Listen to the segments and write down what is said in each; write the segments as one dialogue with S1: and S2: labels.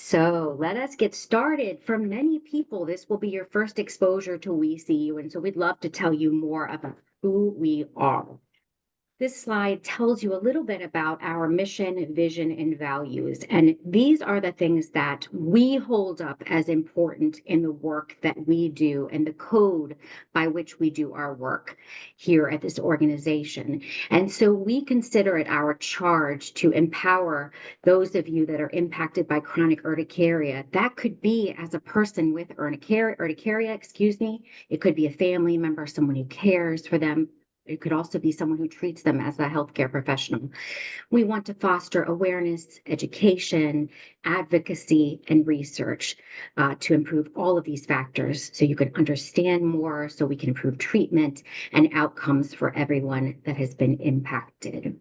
S1: So let us get started. For many people, this will be your first exposure to We See You, and so we'd love to tell you more about who we are. This slide tells you a little bit about our mission, vision, and values. And these are the things that we hold up as important in the work that we do and the code by which we do our work here at this organization. And so we consider it our charge to empower those of you that are impacted by chronic urticaria. That could be as a person with urticaria, excuse me. It could be a family member, someone who cares for them. It could also be someone who treats them as a healthcare professional. We want to foster awareness, education, advocacy, and research to improve all of these factors so you can understand more, so we can improve treatment and outcomes for everyone that has been impacted.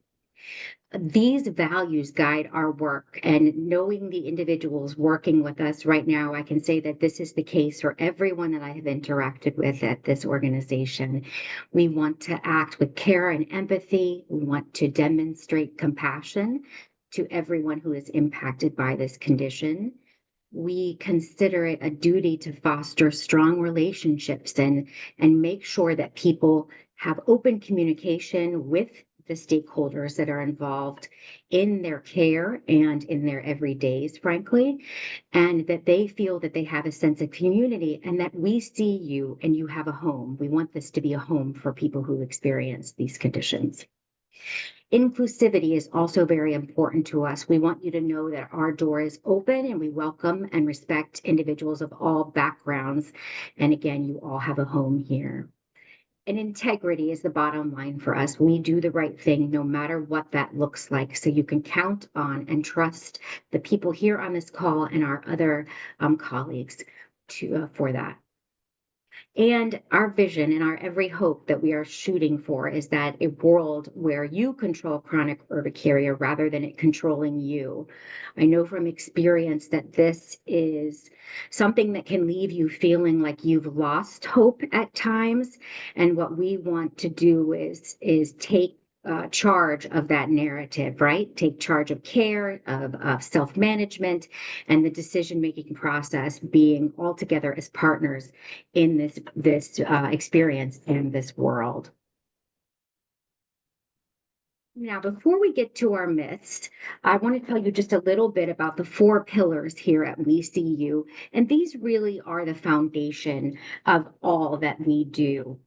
S1: These values guide our work, and knowing the individuals working with us right now, I can say that this is the case for everyone that I have interacted with at this organization. We want to act with care and empathy. We want to demonstrate compassion to everyone who is impacted by this condition. We consider it a duty to foster strong relationships and make sure that people have open communication with the stakeholders that are involved in their care and in their everydays, frankly, and that they feel that they have a sense of community and that we see you and you have a home. We want this to be a home for people who experience these conditions. Inclusivity is also very important to us. We want you to know that our door is open and we welcome and respect individuals of all backgrounds. And again, you all have a home here. And integrity is the bottom line for us. We do the right thing no matter what that looks like. So you can count on and trust the people here on this call and our other colleagues for that. And our vision and our every hope that we are shooting for is that a world where you control chronic urticaria rather than it controlling you. I know from experience that this is something that can leave you feeling like you've lost hope at times. And what we want to do is take charge of that narrative, right? Take charge of care, of self-management, and the decision-making process, being all together as partners in this experience and this world. Now, before we get to our myths, I want to tell you just a little bit about the 4 pillars here at We See You, and these really are the foundation of all that we do.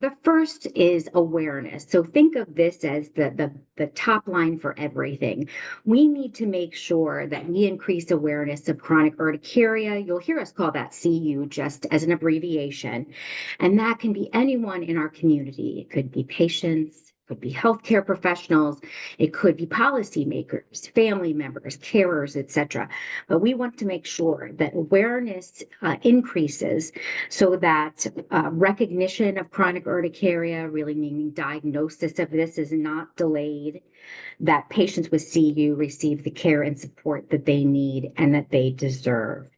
S1: The first is awareness. So think of this as the top line for everything. We need to make sure that we increase awareness of chronic urticaria. You'll hear us call that CU just as an abbreviation. And that can be anyone in our community. It could be patients, could be healthcare professionals, it could be policymakers, family members, carers, etc. But we want to make sure that awareness increases so that recognition of chronic urticaria, really meaning diagnosis of this, is not delayed, that patients with CU receive the care and support that they need and that they deserve.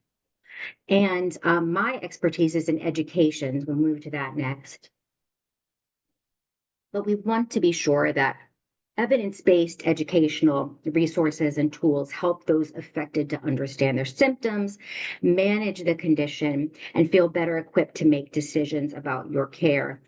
S1: And my expertise is in education. We'll move to that next. But we want to be sure that evidence-based educational resources and tools help those affected to understand their symptoms, manage the condition, and feel better equipped to make decisions about your care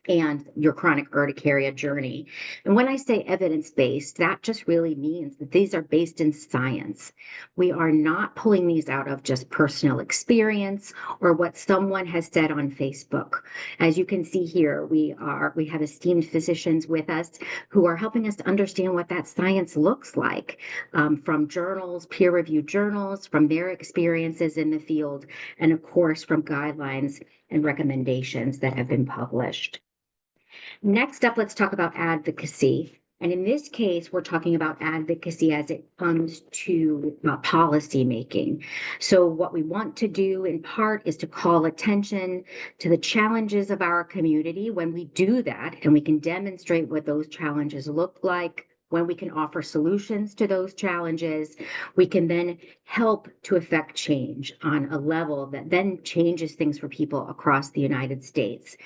S1: and your chronic urticaria journey. And when I say evidence-based, that just really means that these are based in science. We are not pulling these out of just personal experience or what someone has said on Facebook. As you can see here, we have esteemed physicians with us who are helping us to understand what that science looks like, from journals, peer-reviewed journals, from their experiences in the field, and of course, from guidelines and recommendations that have been published. Next up, let's talk about advocacy. And in this case, we're talking about advocacy as it comes to policy making. So what we want to do in part is to call attention to the challenges of our community. When we do that and we can demonstrate what those challenges look like, when we can offer solutions to those challenges, we can then help to affect change on a level that then changes things for people across the United States.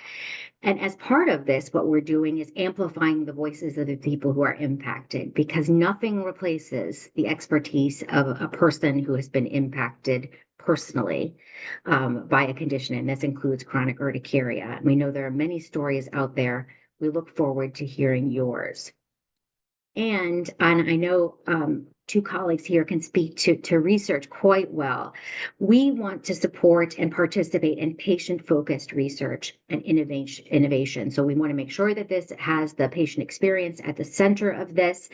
S1: And as part of this, what we're doing is amplifying the voices of the people who are impacted, because nothing replaces the expertise of a person who has been impacted personally by a condition. And this includes chronic urticaria. We know there are many stories out there. We look forward to hearing yours. And I know two colleagues here can speak to research quite well. We want to support and participate in patient-focused research and innovation. So we want to make sure that this has the patient experience at the center of this,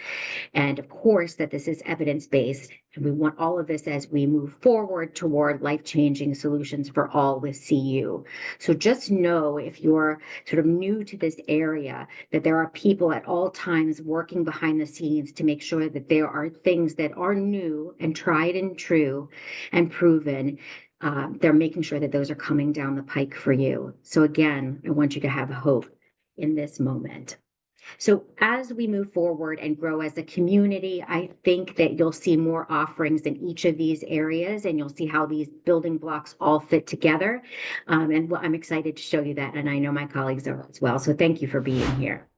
S1: and of course that this is evidence-based. And we want all of this as we move forward toward life-changing solutions for all with CU. So just know, if you're sort of new to this area, that there are people at all times working behind the scenes to make sure that there are things that are new and tried and true and proven. They're making sure that those are coming down the pike for you. So again, I want you to have hope in this moment. So as we move forward and grow as a community, I think that you'll see more offerings in each of these areas, and you'll see how these building blocks all fit together. And I'm excited to show you that, and I know my colleagues are as well. So thank you for being here.